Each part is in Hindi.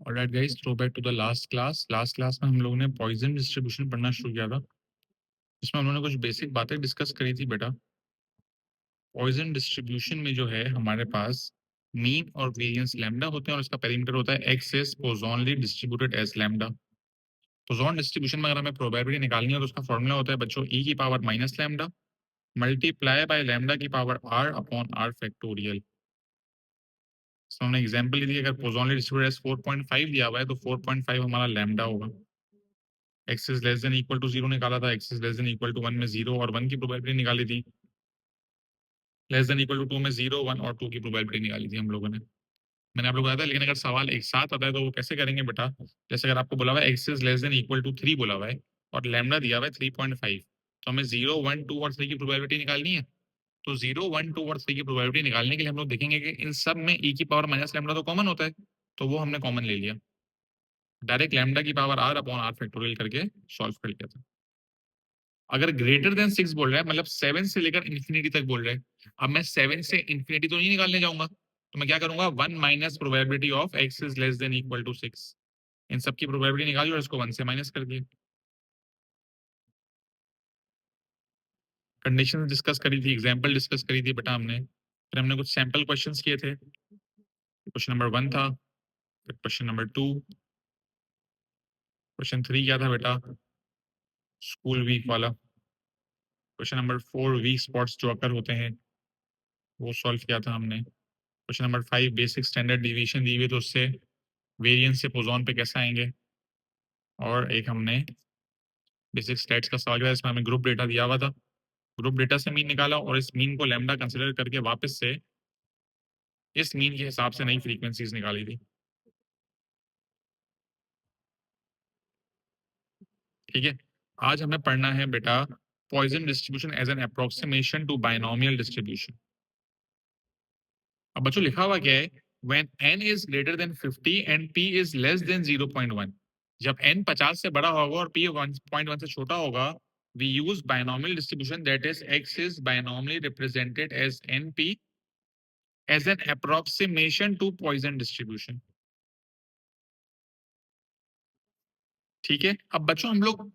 Alright guys, throw back to the last class में हम लोगों ने पॉइजन डिस्ट्रीब्यूशन पढ़ना शुरू किया था, जिसमें हम लोगों ने कुछ बेसिक बातें डिस्कस करी थी। बेटा, पॉइजन डिस्ट्रीब्यूशन में जो है हमारे पास मीन और वेरिएंस लैम्डा होते हैं और इसका पेरीमीटर होता है x is Poissonly distributed as lambda. Poisson distribution में अगर हमें प्रोबेबिलिटी निकालनी है तो उसका फॉर्मूला होता है बच्चों ई की power minus lambda multiply by lambda की power are upon are factorial. इसमें हमने एग्जांपल दी, अगर पोजॉनली डिस्ट्रीब्यूटेड एज 4.5 दिया हुआ है तो 4.5 हमारा लैम्डा होगा। X is less than equal to 0 निकाला था, x is less than equal to 1 में 0 और 1 की प्रोबेबिलिटी निकाली थी, लेस देन इक्वल टू 2 में 0 1 और 2 की प्रोबेबिलिटी निकाली थी हम लोगों ने। मैंने आप लोगों को बताया था, लेकिन अगर सवाल एक साथ आता है तो वो कैसे करेंगे बेटा। जैसे अगर आपको बोला हुआ है x is less than equal to 3 बोला हुआ है और लैम्डा दिया हुआ है 3.5, तो हमें 0 1 2 और 3 की प्रोबेबिलिटी निकालनी है। तो 0 1 2 और 3 की प्रोबेबिलिटी निकालने के लिए हम लोग देखेंगे कि इन सब में ई की पावर माइनस लैम्डा तो कॉमन होता है, तो वो हमने कॉमन ले लिया, डायरेक्ट लैम्डा की power are upon are factorial करके सॉल्व कर लिया था। अगर ग्रेटर देन 6 बोल रहा है, मतलब 7 से लेकर इंफिनिटी तक बोल रहे हैं, अब मैं 7 से इंफिनिटी तो नहीं निकालने जाऊंगा, तो मैं क्या करूंगा, 1 minus probability of x is less than equal to 6, इन सब की प्रोबेबिलिटी निकाली और इसको 1 से माइनस कर दिया। कंडीशन डिस्कस करी थी, एग्जाम्पल डिस्कस करी थी बेटा हमने, फिर हमने कुछ सैंपल क्वेश्चंस किए थे। क्वेश्चन नंबर 1 था, फिर क्वेश्चन नंबर 2, क्वेश्चन 3 क्या था बेटा, स्कूल वीक वाला। क्वेश्चन नंबर 4 वीक स्पॉट्स जो अकर होते हैं वो सॉल्व किया था हमने। Question number 5 basic standard division दी हुई तो उससे वेरिएंस से पोजॉन पे कैसे आएंगे। और एक हमने बेसिक स्टैट्स का सवाल किया, इसमें हमें ग्रुप डेटा दिया हुआ था, ग्रुप डेटा से मीन निकाला और इस मीन को लैम्डा कंसीडर करके वापस से इस मीन के हिसाब से नई फ्रीक्वेंसीज निकाली थी। ठीक है, आज हमें पढ़ना है बेटा Poisson distribution as an approximation to binomial distribution. अब बच्चों लिखा हुआ क्या है, when n is greater than 50 and p is less than 0.1, जब n 50 से बड़ा होगा और p 1.1 से छोटा होगा, we use binomial distribution, that is x is binomially represented as np as an approximation to Poisson distribution। ठीक है, अब बच्चों हम लोग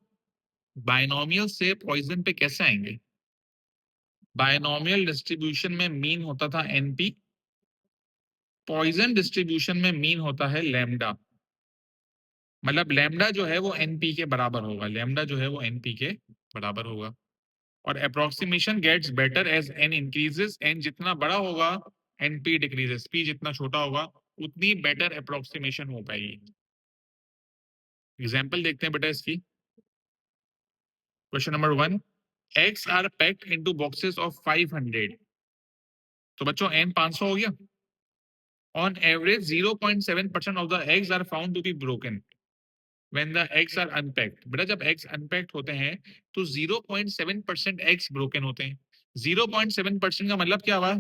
बाइनोमियल से पॉइजन पे कैसे आएंगे। बाइनोमियल डिस्ट्रीब्यूशन में मीन होता था np, पॉइजन डिस्ट्रीब्यूशन में मीन होता है लैम्डा, मतलब लैम्डा जो है वो np के बराबर होगा, लैम्डा जो है वो np के बराबर होगा। और approximation gets better as n increases, n जितना बड़ा होगा np डिक्रीजेस, p जितना छोटा होगा उतनी बेटर अप्रोक्सीमेशन हो पाएगी। एग्जाम्पल देखते हैं बेटा इसकी। Question number 1, eggs are packed into boxes of 500, तो बच्चों n 500 हो गया। On average 0.7% of the eggs are found to be broken when the eggs are unpacked। बेटा जब eggs unpacked होते हैं तो 0.7% eggs broken होते हैं। 0.7% का मतलब क्या हुआ,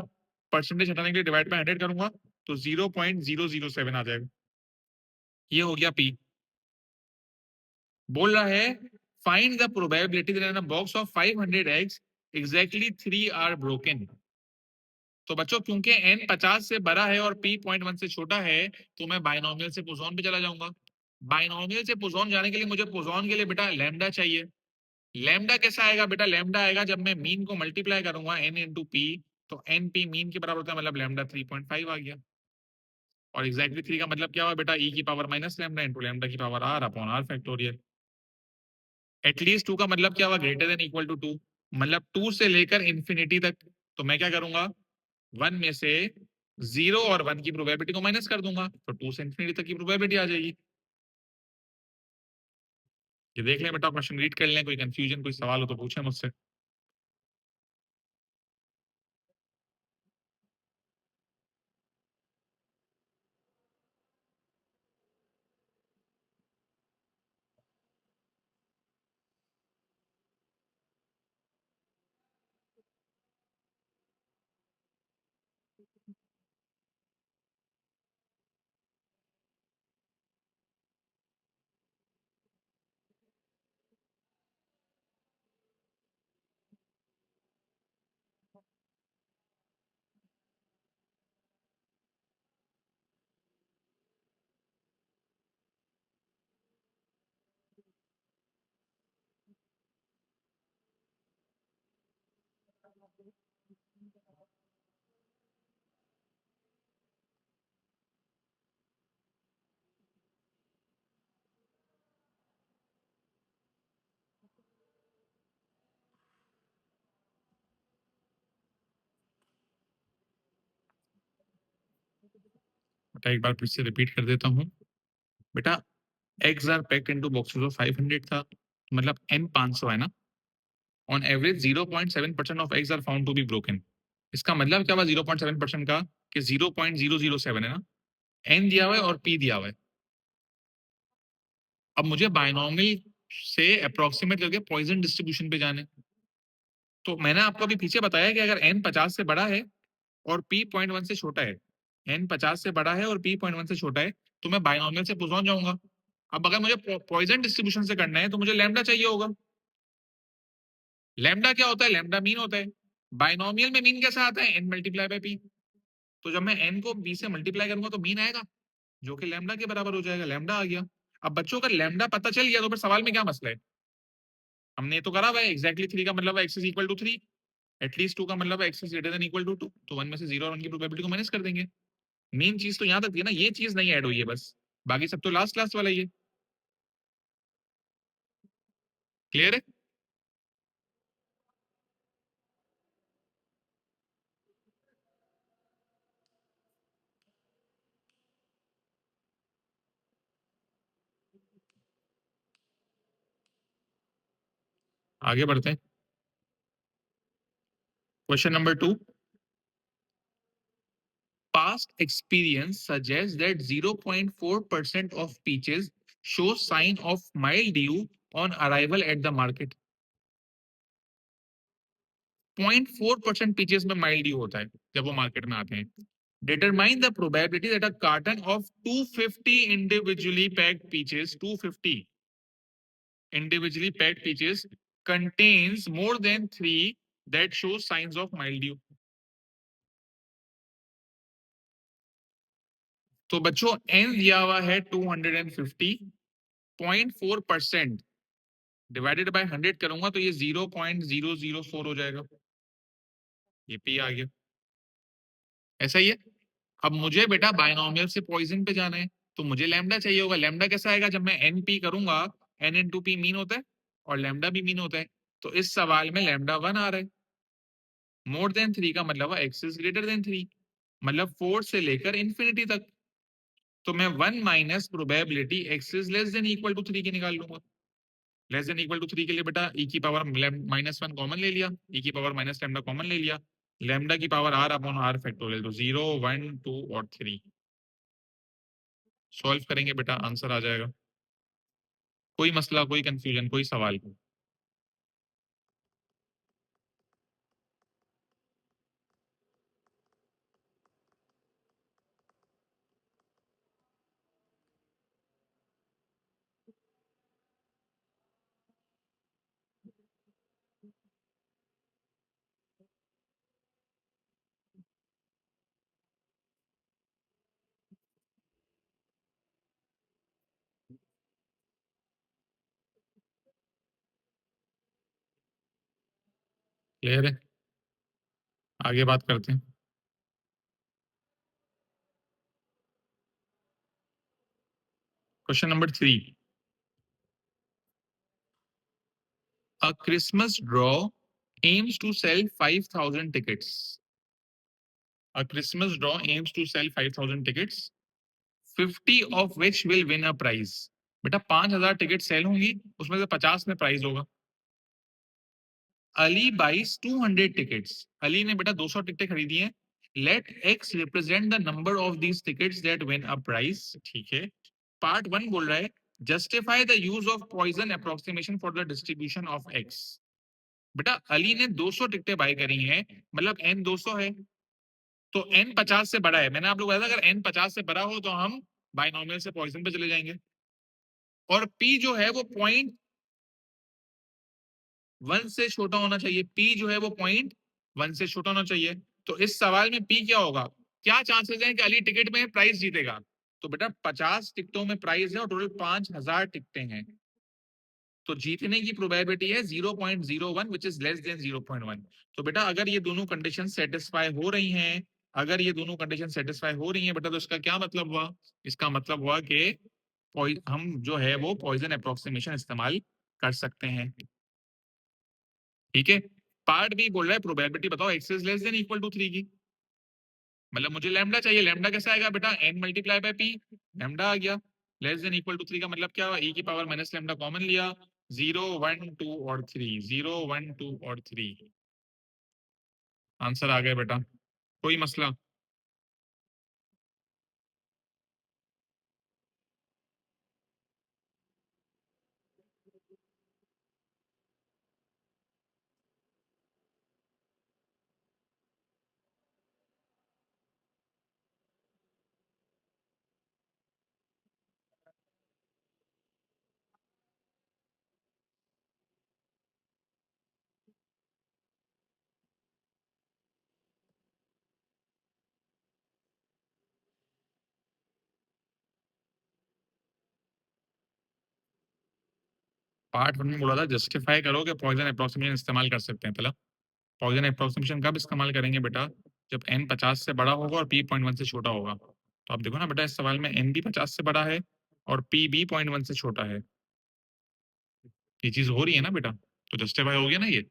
परसेंटेज हटाने के लिए डिवाइड बाय 100 करूंगा तो 0.007 आ जाएगा, ये हो गया p। बोल रहा है find the probability that in a box of 500 eggs exactly 3 are broken। तो बच्चों क्योंकि n 50 से बड़ा है और p 0.1 से छोटा है तो मैं बाइनोमियल से पोजॉन पे चला जाऊंगा। बाइनोमियल से पोजॉन जाने के लिए मुझे पोजॉन के लिए बेटा लैम्डा चाहिए। लैम्डा कैसा आएगा बेटा, लैम्डा आएगा जब मैं मीन को मल्टीप्लाई करूंगा n इंटू पी, तो एन पी मीन के बराबर होता है, मतलब लैम्डा 3.5 आ गया। और एग्जैक्टली 3 का मतलब क्या हुआ बेटा, ई की power minus lambda into lambda की power are upon are factorial. At least 2 का मतलब क्या हुआ, ग्रेटर देन इक्वल टू 2, मतलब 2 से लेकर इंफिनिटी तक। तो मैं क्या करूंगा, 1 में से 0 और 1 की प्रोबेबिलिटी को माइनस कर दूंगा, तो 2 से इंफिनिटी तक की प्रोबेबिलिटी आ जाएगी। ये देख लें बेटा, क्वेश्चन रीड कर लें, कोई कंफ्यूजन कोई सवाल हो तो पूछे मुझसे। बेटा एक बार फिर से रिपीट कर देता हूँ। बेटा eggs are packed into boxes of 500 था, मतलब n 500 है ना। On average 0.7% of eggs are found to be broken। इसका मतलब क्या हुआ 0.7% का, कि 0.007 है ना। n दिया हुआ है और p दिया हुआ है। अब मुझे बायनोमियल से अप्रोक्सीमेट करके पॉइजन डिस्ट्रीब्यूशन पे जाने। तो मैंने आपको अभी पीछे बताया कि अगर n 50 से बड़ा है और p 0.1 से छोटा है, n 50 से बड़ा है और p 0.1 से छोटा है, तो मैं बायनोमियल से पहुंच जाऊंगा। अब अगर मुझे पॉइजन डिस्ट्रीब्यूशन से करना है तो मुझे लैम्डा चाहिए होगा। लैम्डा क्या होता है? लैम्डा मीन होता है। बायनोमियल में मीन कैसा आता है? n multiply by p। तो जब मैं n को b से मल्टीप्लाई करूंगा तो मीन आएगा, जो कि लैम्डा के बराबर हो जाएगा। लैम्डा आ गया। अब बच्चों का लैम्डा पता चल गया तो फिर सवाल में क्या मसला है? हमने तो करा हुआ है एक्जैक्टली 3 का मतलब है x is equal to 3, at least 2 का मतलब है x is greater than equal to 2। तो 1 में से 0 और 1 की प्रोबेबिलिटी को माइनस कर देंगे। मेन चीज तो यहां तक थी ना, ये चीज नहीं ऐड हुई है बस, बाकी सब तो लास्ट क्लास वाला ही है। क्लियर है? आगे बढ़ते हैं। Question number 2। Past experience suggests that 0.4% of peaches show sign of mildew on arrival at the market। 0.4% peaches में माइल्ड्यू होता है जब वो मार्केट में आते हैं। Determine the probability that a carton of 250 individually packed peaches, 250 individually packed peaches contains more than 3 that show signs of mildew। तो बच्चों n दिया हुआ है 250, 0.4% डिवाइडेड बाय 100 करूंगा तो ये 0.004 हो जाएगा। ये पी आ गया। ऐसा ही है। अब मुझे बेटा बायनोमियल से पॉइजन पे जाना है, तो मुझे लैम्डा चाहिए होगा। लैम्डा कैसा आएगा? जब मैं एन पी करूंगा, n into p mean होता है और लैम्डा भी मीन होता है। तो इस सवाल में लैम्डा 1 आ रहा है। मोर देन 3 का मतलब एक्स इज ग्रेटर देन 3, मतलब 4 से लेकर इंफिनिटी तक। तो मैं 1 minus probability x is less than equal to 3 की निकाल लूंगा। लेस देन इक्वल टू 3 के लिए बेटा ई की पावर -1 कॉमन ले लिया, ई की पावर माइनस लैम्डा कॉमन ले लिया, लैम्डा की power are upon are factorial, तो 0 1 2 और 3 सॉल्व करेंगे बेटा आंसर आ जाएगा। कोई मसला, कोई कंफ्यूजन, कोई सवाल? क्लियर है? आगे बात करते हैं। Question number 3। A Christmas draw aims to sell 5,000 tickets। A Christmas draw aims to sell 5,000 tickets, 50 of which will win a prize। बेटा 5,000 टिकट सेल होंगी, उसमें से 50 में प्राइज होगा। अली बाइस 200 टिकट्स। अली ने बेटा 200 टिकटें खरीदी हैं। Let x represent the number of these tickets that win a prize. ठीक है। पार्ट 1 बोल रहा है justify the use of Poisson approximation for the distribution of x. बेटा अली ने 200 टिकटें बाय करी हैं, मतलब एन 200 है, तो n 50 से बड़ा है। मैंने आप लोग बताया था अगर n 50 से बड़ा हो तो हम बाइनोमियल से पॉइजन पे चले जाएंगे। और p जो है वो 0.1 से छोटा होना चाहिए। p जो है वो 0.1 से छोटा होना चाहिए। तो इस सवाल में p क्या होगा? क्या चांसेस हैं कि अली टिकट में प्राइस जीतेगा? तो बेटा 50 टिकटों में प्राइस है और टोटल 5,000 टिकटें हैं, तो जीतने की प्रोबेबिलिटी है 0.01 विच इज लेस देन 0.1। तो बेटा अगर ये दोनों कंडीशन सेटिस्फाई हो रही हैं, अगर ये दोनों कंडीशन सेटिस्फाई हो रही हैं बेटा, तो इसका क्या मतलब हुआ? इसका मतलब हुआ कि हम जो है वो पॉइजन अप्रोक्सीमेशन इस्तेमाल कर सकते हैं। ठीक है। पार्ट बी बोल रहा है प्रोबेबिलिटी बताओ x is less than equal to 3 की। मतलब मुझे लैम्डा चाहिए, लैम्डा कैसे आएगा बेटा, n multiply by p, lambda आ गया। लेस देन इक्वल टू 3 का मतलब क्या हुआ, e की पावर माइनस लैम्डा कॉमन लिया, 0 1 2 और 3, 0 1 2 और 3, आंसर आ गया बेटा, कोई मसला। पार्ट 1 में बोला था जस्टिफाई करो कि पॉइजन अप्रोक्सीमेशन इस्तेमाल कर सकते हैं। पहला पॉइजन अप्रोक्सीमेशन कब इस्तेमाल करेंगे बेटा, जब n 50 से बड़ा होगा और p 0.1 से छोटा होगा। तो आप देखो ना बेटा, इस सवाल में n भी 50 से बड़ा है और p भी 0.1 से छोटा है, ये चीज हो रही है ना बेटा, तो जस्टिफाई हो गया ना ये।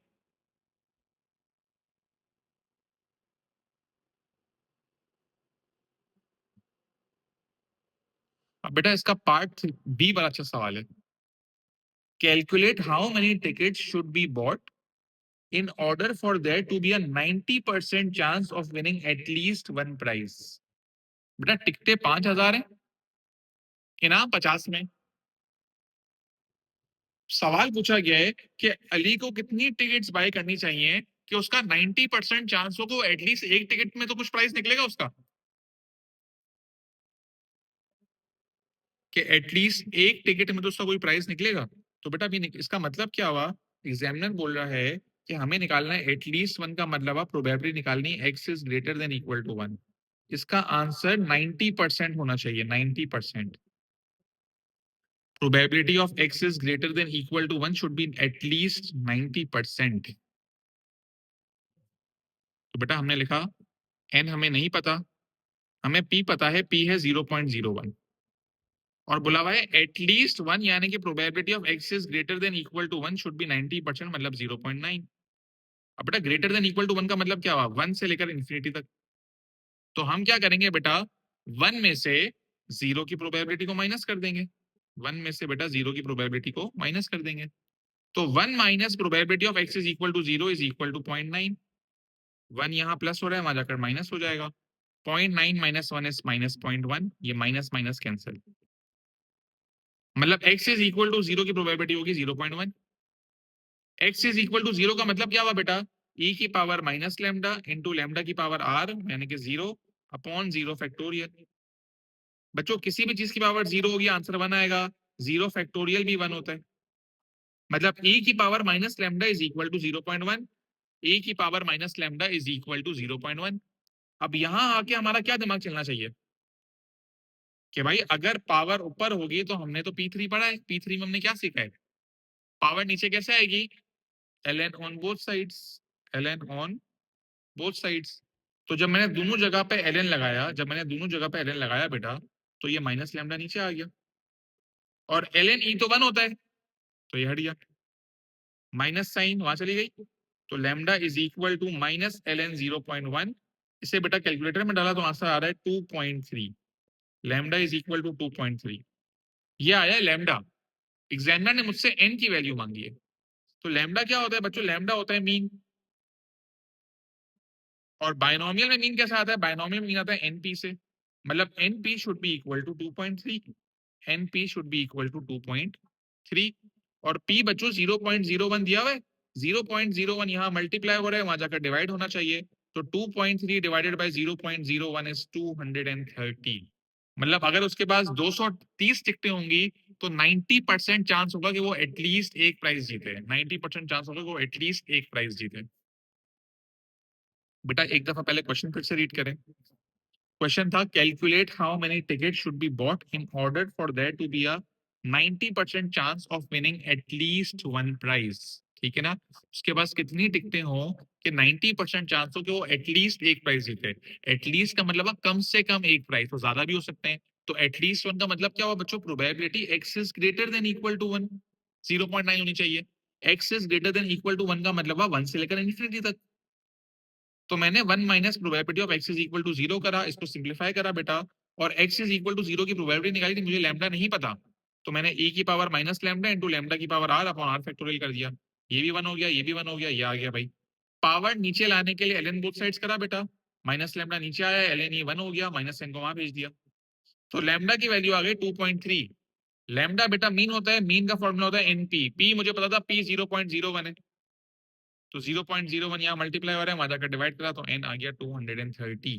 अब बेटा इसका पार्ट बी बड़ा अच्छा सवाल है, calculate how many tickets should be bot in order for there to be a 90% chance of winning at least one prize। बेटा टिकटें 5,000 है, इनाम 50 में। सवाल पूछा गया है कि अली को कितनी टिकट्स बाय करनी चाहिए कि उसका 90% चांस हो, को एटलीस्ट एक टिकट में तो कुछ प्राइस निकलेगा उसका, कि एटलीस्ट एक टिकट में तो उसका कोई प्राइस निकलेगा। तो बेटा अभी इसका मतलब क्या हुआ, एग्जामिनर बोल रहा है कि हमें निकालना है एटलीस्ट वन, का मतलब प्रोबेबिलिटी निकालनी x is greater than equal to one. इसका आंसर 90% होना चाहिए, 90%। probability of x is greater than equal to 1 should be at least 90%। तो बेटा हमने लिखा n हमें नहीं पता, हमें p पता है, p है 0.01, और बोला हुआ है एटलीस्ट वन, यानी कि probability of x is greater than equal to 1 should be 90%, मतलब 0.9। अब बेटा ग्रेटर देन इक्वल टू 1 का मतलब क्या हुआ, 1 से लेकर इंफिनिटी तक। तो हम क्या करेंगे बेटा, 1 में से 0 की प्रोबेबिलिटी को माइनस कर देंगे, 1 में से बेटा 0 की प्रोबेबिलिटी को माइनस कर देंगे। तो 1 minus probability of x is equal to 0 is equal to 0.9। 1 यहाँ प्लस हो रहा है, वहां जाकर माइनस हो जाएगा, 0.9 माइनस 1 इज माइनस 0.1, ये माइनस माइनस कैंसिल, मतलब x इज इक्वल टू 0 की प्रोबेबिलिटी होगी 0.1। x इज इक्वल टू 0 का मतलब क्या हुआ बेटा, e की power minus lambda into lambda की पावर r, यानी कि 0 अपॉन 0 फैक्टोरियल। बच्चों किसी भी चीज की पावर 0 होगी आंसर 1 आएगा, 0 फैक्टोरियल भी 1 होता है, मतलब e की power minus lambda is equal to 0.1, e की power minus lambda is equal to 0.1। अब यहां आके हमारा क्या दिमाग चलना चाहिए कि भाई अगर पावर ऊपर होगी, तो हमने तो P3 पढ़ा है, P3 में हमने क्या सीखा है, पावर नीचे कैसे आएगी, ln on both sides, ln on both sides. तो जब मैंने दोनों जगह पे ln लगाया, जब मैंने दोनों जगह पे ln लगाया बेटा, तो ये माइनस लैम्डा नीचे आ गया, और ln e तो 1 होता है, तो ये हट गया, माइनस साइन वहां चली गई, तो lambda is equal to minus ln 0.1। इसे बेटा कैलकुलेटर में डाला तो आंसर आ रहा है 2.3, लैम्डा इज इक्वल टू 2.3, ये आया है लैम्डा। एग्जामिनर ने मुझसे n की वैल्यू मांगी है, तो लैम्डा क्या होता है बच्चों, लैम्डा होता है मीन। और बायनोमियल में मीन कैसा आता है, बायनोमियल में मीन आता है एनपी से, मतलब np should be equal to 2.3, np should be equal to 2.3। और पी बच्चों 0.01 दिया हुआ है, 0.01 यहाँ मल्टीप्लाई हो रहा है, वहां जाकर डिवाइड होना चाहिए, तो 2.3 डिवाइडेड बाय 0.01 इज 230। मतलब अगर उसके पास 230 टिकटें होंगी, तो 90% चांस होगा कि वो एटलीस्ट एक प्राइज जीते, 90% चांस होगा कि वो एटलीस्ट एक प्राइज जीते। बेटा एक दफा पहले क्वेश्चन फिर से रीड करें। क्वेश्चन था calculate how many ticket should be bought in order for there to be a 90% chance of winning at least one prize. ठीक है ना, उसके पास कितनी टिकटें हो कि 90% चांस हो कि वो एटलीस्ट एक प्राइज जीते। एटलीस्ट का मतलब है कम से कम एक प्राइज, तो ज्यादा भी हो सकते हैं। तो एटलीस्ट वन का मतलब क्या हुआ बच्चों, probability x is greater than equal to one, 0.9 होनी चाहिए। X is greater than equal to one का मतलब है 1 से लेकर इन्फिनिटी तक। तो मैंने 1 minus probability of x is equal to 0 करा, इसको सिंप्लीफाई करा बेटा, और x इज इक्वल टू 0 की प्रोबेबिलिटी निकाली थी, मुझे लैम्डा नहीं पता, तो मैंने e की power minus lambda into lambda की power r upon r factorial कर दिया। ये भी 1 हो गया, ये भी 1 हो गया, ये आ गया भाई। पावर नीचे लाने के लिए ln बोथ साइड्स करा बेटा, माइनस लैम्डा नीचे आया, ln e 1 हो गया, माइनस n को वहां भेज दिया, तो लैम्डा की वैल्यू आ गई 2.3। लैम्डा बेटा मीन होता है, मीन का फॉर्मूला होता है एनपी, पी मुझे पता था पी 0.01 है, तो 0.01 यहाँ मल्टीप्लाई हो रहा है, वहां जाकर डिवाइड करा तो n आ गया 230।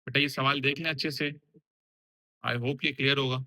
बेटा ये सवाल देख लें अच्छे से, आई होप ये क्लियर होगा।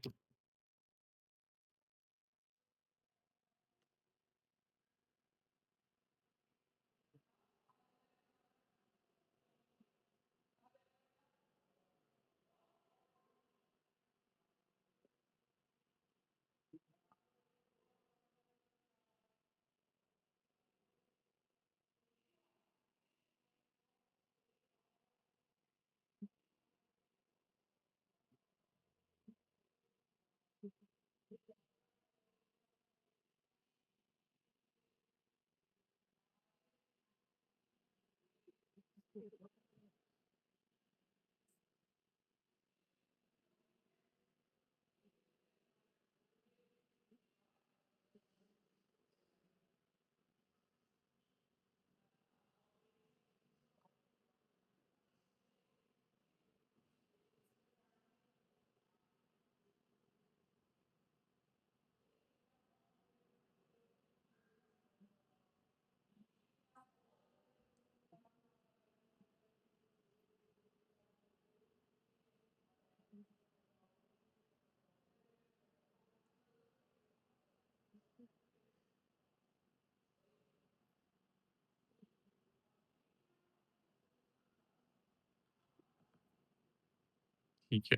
ठीक है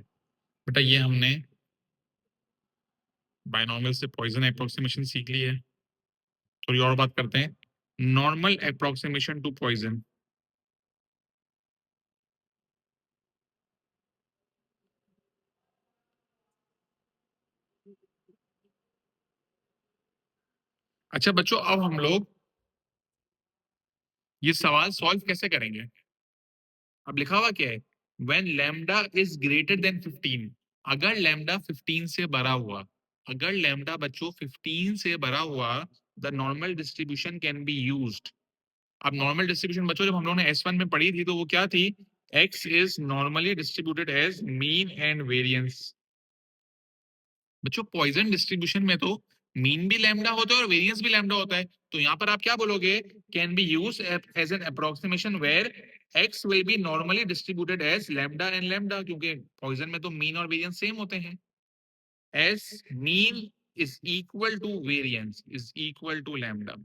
बेटा, ये हमने बायनॉमियल से पॉइजन अप्रोक्सीमेशन सीख ली है। थोड़ी और बात करते हैं, नॉर्मल अप्रोक्सीमेशन टू पॉइजन। अच्छा बच्चों, अब हम लोग ये सवाल सॉल्व कैसे करेंगे। अब लिखा हुआ क्या है, when lambda is greater then 15, अगर लैम्डा 15 से बड़ा हुआ, अगर लैम्डा बच्चों 15 से बड़ा हुआ, the normal distribution can be used. अब नॉर्मल डिस्ट्रीब्यूशन बच्चों जब हम लोगों ने S1 में पढ़ी थी तो वो क्या थी, x is normally distributed as mean and variance. बच्चों पॉइजन डिस्ट्रीब्यूशन में तो मीन भी लैम्डा होता है और वेरिएंस भी लैम्डा होता है, तो यहाँ पर आप क्या बोलोगे, can be use as an approximation where x will be normally distributed as lambda and lambda, क्योंकि पॉइजन में तो मीन और वेरिएंस सेम होते हैं, as mean is equal to variance is equal to lambda.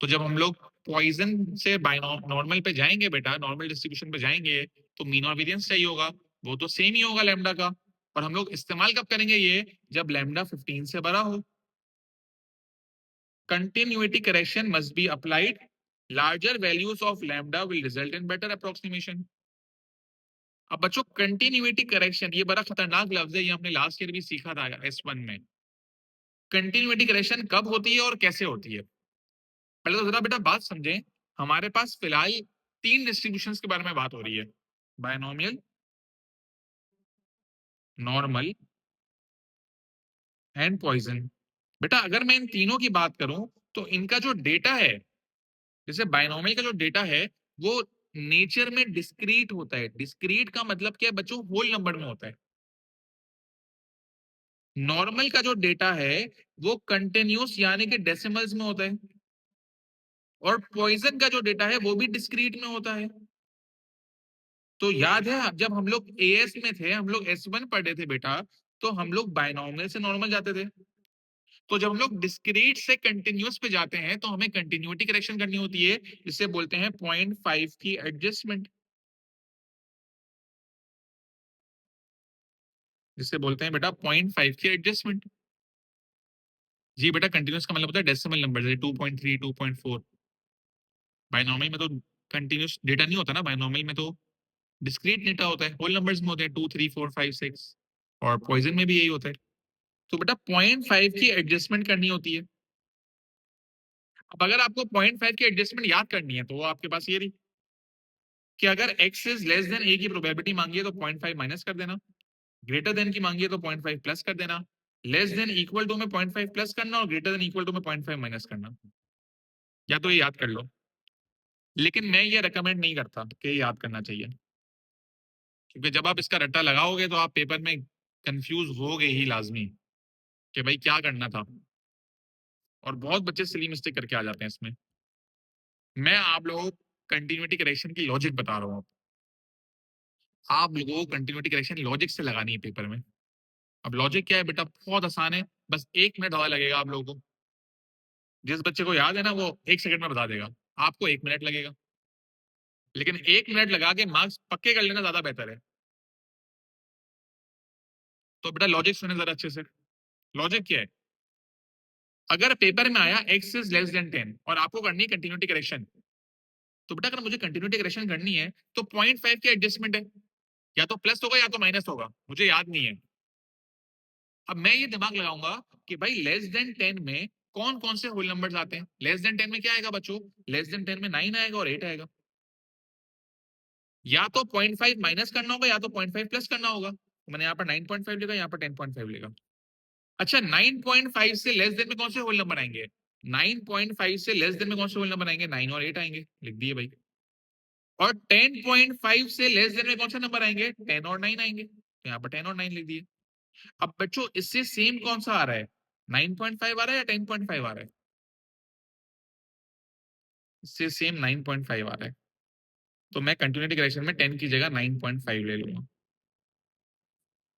तो जब हम लोग पॉइजन से नॉर्मल पे जाएंगे बेटा, नॉर्मल डिस्ट्रीब्यूशन पे जाएंगे, तो मीन और वेरिएंस चाहिए होगा, वो तो सेम ही होगा लैम्डा का, और हम लोग इस्तेमाल कब करेंगे ये, जब लैम्डा 15 से बड़ा हो। Continuity correction must be applied, larger values of lambda will result in better approximation. अब बच्चों कंटिन्यूटी करेक्शन ये बड़ा खतरनाक लफ्ज है, ये हमने लास्ट ईयर भी सीखा था S1 में। कंटिन्यूटी करेक्शन कब होती है और कैसे होती है, पहले तो जरा बेटा बात समझें। हमारे पास फिलहाल 3 डिस्ट्रीब्यूशंस के बारे में बात हो रही है, बायनोमियल, नॉर्मल एंड पॉइजन। बेटा अगर मैं इन तीनों की बात करूं तो इनका जो डेटा है, जैसे बायनोमियल का जो डेटा है वो नेचर में डिस्क्रीट होता है। डिस्क्रीट का मतलब क्या है बच्चों, होल नंबर में होता है। नॉर्मल का जो डेटा है वो कंटिन्यूस यानी कि डेसिमल्स में होता है, और पॉइजन का जो डेटा है वो भी डिस्क्रीट में होता है। तो याद है जब हम लोग एएस में थे, हम लोग S1 पढ़े थे बेटा, तो हम लोग बायनॉमियल से नॉर्मल जाते थे। तो जब हम लोग डिस्क्रीट से कंटिन्यूस पे जाते हैं तो हमें कंटिन्यूटी करेक्शन करनी होती है, जिसे बोलते हैं 0.5 की एडजस्टमेंट, जिसे बोलते हैं बेटा 0.5 की एडजस्टमेंट। जी बेटा, कंटिन्यूस का मतलब होता है डेसिमल नंबर, जैसे 2.3 2.4। बायनॉमियल में तो कंटिन्यूस डेटा नहीं होता ना, बायनॉमियल में तो डिस्क्रीट डेटा होता है, होल नंबर्स में होते हैं 2 3 4 5 6, और पॉइजन में भी यही होता है। तो बेटा 0.5 की एडजस्टमेंट करनी होती है। अब अगर आपको 0.5 की एडजस्टमेंट याद करनी है तो वो आपके पास ये रही कि अगर x is less then a की प्रोबेबिलिटी मांगी है तो 0.5 माइनस कर देना, ग्रेटर देन की मांगी है तो 0.5 प्लस कर देना, लेस देन इक्वल टू में 0.5 प्लस करना और ग्रेटर देन इक्वल टू में 0.5 माइनस करना। या तो ये याद कर लो, लेकिन मैं ये रेकमेंड नहीं करता कि ये याद करना चाहिए, क्योंकि जब आप इसका रट्टा लगाओगे तो आप पेपर में कंफ्यूज होगे ही लाजमी कि भाई क्या करना था, और बहुत बच्चे सिली मिस्टेक करके आ जाते हैं इसमें। मैं आप लोगों को कंटिन्यूटी करेक्शन की लॉजिक बता रहा हूँ। आप लोगों को कंटिन्यूटी करेक्शन लॉजिक से लगानी है पेपर में। अब लॉजिक क्या है बेटा, बहुत आसान है, बस 1 मिनट ज़्यादा लगेगा आप लोगों को। जिस बच्चे को याद है ना वो 1 सेकंड में बता देगा, आपको 1 मिनट लगेगा, लेकिन 1 मिनट लगा के मार्क्स पक्के कर लेना ज्यादा बेहतर है। तो बेटा लॉजिक सुने जरा अच्छे से। लॉजिक क्या है, अगर पेपर में आया x इज लेस देन 10 और आपको करनी है कंटिन्यूटी करेक्शन, तो बेटा अगर मुझे कंटिन्यूटी करेक्शन करनी है तो 0.5 की एडजस्टमेंट है, या तो प्लस होगा या तो माइनस होगा, मुझे याद नहीं है। अब मैं ये दिमाग लगाऊंगा कि भाई लेस देन 10 में कौन कौन से होल नंबर्स आते हैं। लेस देन 10 में क्या आएगा बच्चों, लेस देन 10 में 9 आएगा और 8 आएगा। या तो 0.5 माइनस करना होगा या तो 0.5 प्लस करना होगा। तो मैंने यहाँ पर 9.5 लिखा, यहाँ पर 10.5 लिखा। अच्छा 9.5 से लेस देन में कौन से होल नंबर आएंगे, 9.5 से लेस देन में कौन से होल नंबर आएंगे, 9 और 8 आएंगे, लिख दिए भाई। और 10.5 से लेस देन में कौन से नंबर आएंगे, 10 और 9 आएंगे, तो यहाँ पर 10 और 9 लिख दिए। अब बच्चों इससे सेम कौन सा आ रहा है, 9.5 आ रहा है या 10.5 आ रहा है, इससे सेम 9.5 आ रहा है। तो मैं कंटिन्यूटी करेक्शन में 10 की जगह 9.5 ले लूंगा।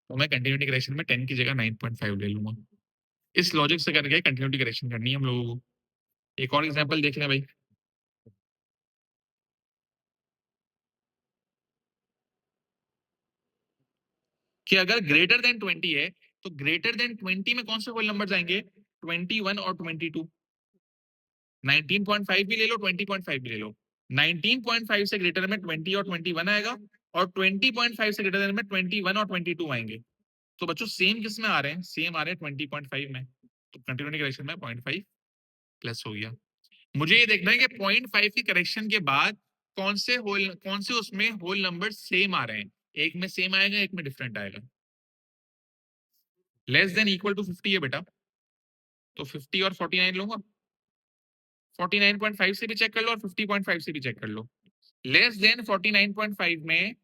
तो मैं कंटिन्यूटी करेक्शन में 10 की जगह 9.5 ले लूंगा। इस लॉजिक से करके कंटिन्यूटी करेक्शन करनी है हम लोगों को। एक और एग्जांपल देख लें भाई, कि अगर ग्रेटर देन 20 है तो ग्रेटर देन 20 में कौन से होल नंबर्स आएंगे, 21 और 22। 19.5 भी ले लो, 20.5 भी ले लो। 19.5 से ग्रेटर में 20 और 21 आएगा, और 20.5 से ग्रेटर में 21 और 22 आएंगे। तो बच्चों सेम किस में आ रहे हैं, सेम आ रहे हैं 20.5 में। तो कंटिन्यूटी करेक्शन में 0.5 प्लस हो गया। मुझे ये देखना है कि 0.5 की करेक्शन के बाद कौन से उसमें होल नंबर सेम आ रहे हैं। एक में सेम आएगा, एक में डिफरेंट आएगा। लेस देन इक्वल टू 50 है बेटा, तो 50 और 49 लूंगा। 49.5 से भी चेक कर लो और 50.5 से भी चेक कर लो। लेस देन 49.5 में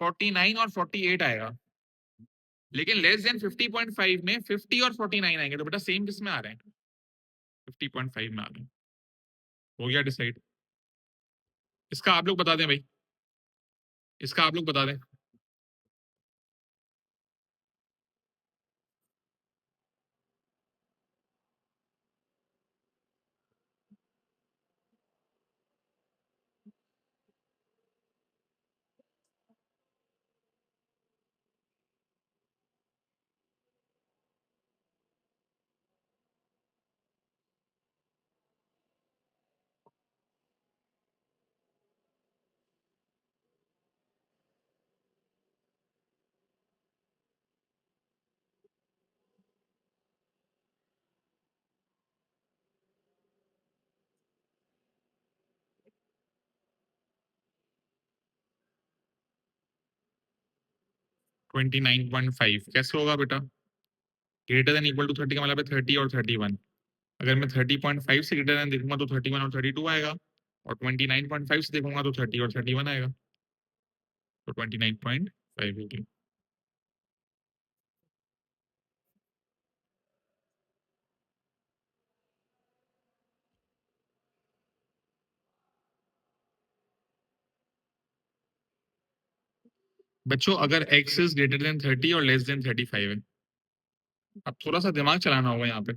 49 और 48 आएगा, लेकिन लेस देन 50.5 में 50 और 49 आएंगे। तो बेटा सेम किस में आ रहे हैं, 50.5 में आ रहे हैं। हो गया डिसाइड। इसका आप लोग बता दें भाई, इसका आप लोग बता दें। ट्वेंटी 29.5 कैसे होगा बेटा, ग्रेटर देन इक्वल टू 30 का मतलब है 30 और 31। अगर मैं 30.5 से ग्रेटर देन देखूंगा तो 31 और 32 आएगा, और 29.5 से देखूंगा तो 30 और 31 आएगा। तो 29.5 होगी। बच्चों अगर x इज ग्रेटर देन 30 और लेस देन 35 है, अब थोड़ा सा दिमाग चलाना होगा यहाँ पे।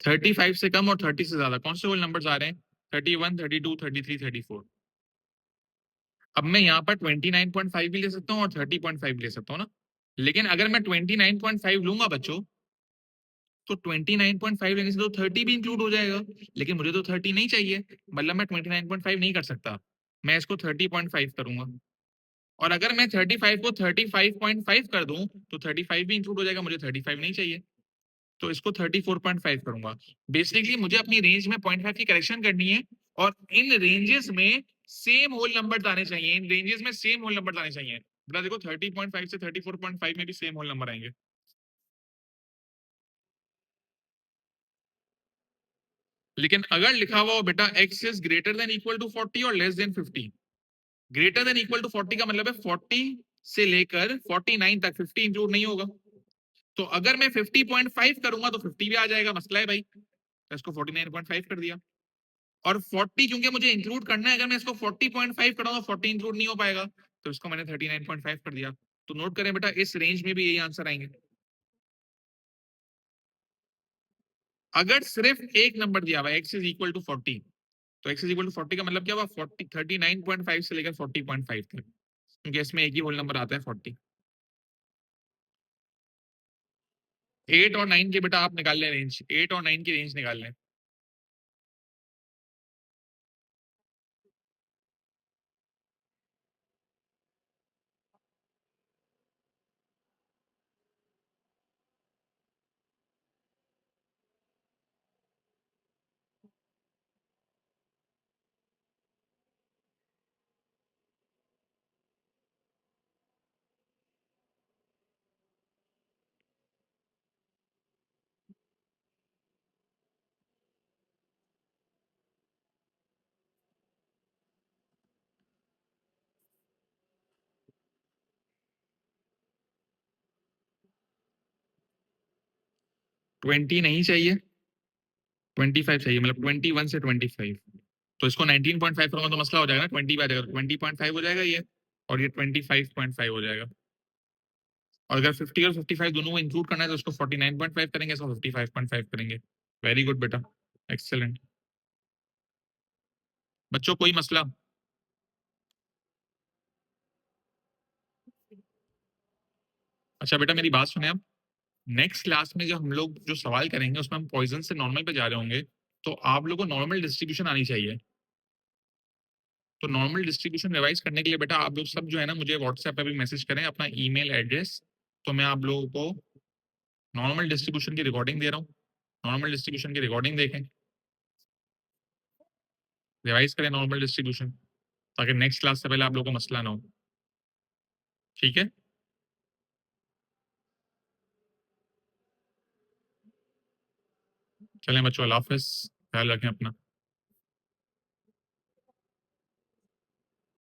35 से कम और 30 से ज्यादा कौन से होल नंबर्स आ रहे हैं, 31, 32, 33, 34। अब मैं यहाँ पर 29.5 भी ले सकता हूँ और 30.5 ले सकता हूँ ना। लेकिन अगर मैं 29.5 लूंगा बच्चों, तो 29.5 लेने से तो 30 भी इंक्लूड हो जाएगा, लेकिन मुझे तो 30 नहीं चाहिए, मतलब मैं 29.5 नहीं कर सकता, मैं इसको 30.5 करूंगा। और अगर मैं 35 को 35.5 कर दूं तो 35 भी इंक्लूड हो जाएगा, मुझे 35 नहीं चाहिए, तो इसको 34.5 करूंगा। बेसिकली मुझे अपनी रेंज में 0.5 की करेक्शन करनी है, और इन रेंजेस में सेम होल नंबर आने चाहिए, इन रेंजेस में सेम होल नंबर आने चाहिए। बेटा देखो 30.5 से 34.5 में भी सेम होल नंबर आएंगे। लेकिन अगर लिखा हुआ हो बेटा x is greater than equal to 40 और less than 50, greater than equal to 40 का मतलब है 40 से लेकर 49 तक 50 इंक्लूड नहीं होगा। तो अगर मैं 50.5 करूंगा तो 50 भी आ जाएगा, मसला है भाई, तो इसको 49.5 कर दिया। और 40 क्योंकि मुझे इंक्लूड करना है, अगर मैं इसको 40.5 करूंगा तो 40 इंक्लूड नहीं हो पाएगा, तो इसको मैंने 39.5 कर दिया। तो नोट करें बेटा, इस रेंज में भी यही आंसर आएंगे। अगर सिर्फ एक नंबर दिया हुआ x इज इक्वल टू 40, तो x इज इक्वल टू 40 का मतलब क्या हुआ, 40 39.5 से लेकर 40.5 तक, क्योंकि इसमें एक ही होल नंबर आता है 40। 8 और 9 के बेटा आप निकाल लें रेंज, 8 और 9 की रेंज निकाल लें। 20 नहीं चाहिए, 25 चाहिए, मतलब 21 से 25। तो इसको 19.5 करूंगा तो मसला हो जाएगा ना, 20 आ जाएगा, 20.5 हो जाएगा ये, और ये 25.5 हो जाएगा। और अगर 50 और 55 दोनों को इंक्लूड करना है तो उसको 49.5 करेंगे, इसको 55.5 करेंगे। वेरी गुड बेटा, एक्सेलेंट। बच्चों कोई मसला? अच्छा बेटा मेरी बात सुने आप, नेक्स्ट क्लास में जो हम लोग जो सवाल करेंगे उसमें हम पॉइजन से नॉर्मल पे जा रहे होंगे, तो आप लोगों को नॉर्मल डिस्ट्रीब्यूशन आनी चाहिए। तो नॉर्मल डिस्ट्रीब्यूशन रिवाइज करने के लिए बेटा आप लोग सब जो है ना मुझे व्हाट्सएप पे भी मैसेज करें अपना ईमेल एड्रेस, तो मैं आप लोगों को नॉर्मल डिस्ट्रीब्यूशन की रिकॉर्डिंग दे रहा हूँ, नॉर्मल डिस्ट्रीब्यूशन की रिकॉर्डिंग देखें, रिवाइज करें नॉर्मल डिस्ट्रीब्यूशन, ताकि नेक्स्ट क्लास से पहले आप लोगों को मसला ना हो। ठीक है, चलें बच्चों, अल्लाह हाफिज, ख्याल रखें अपना।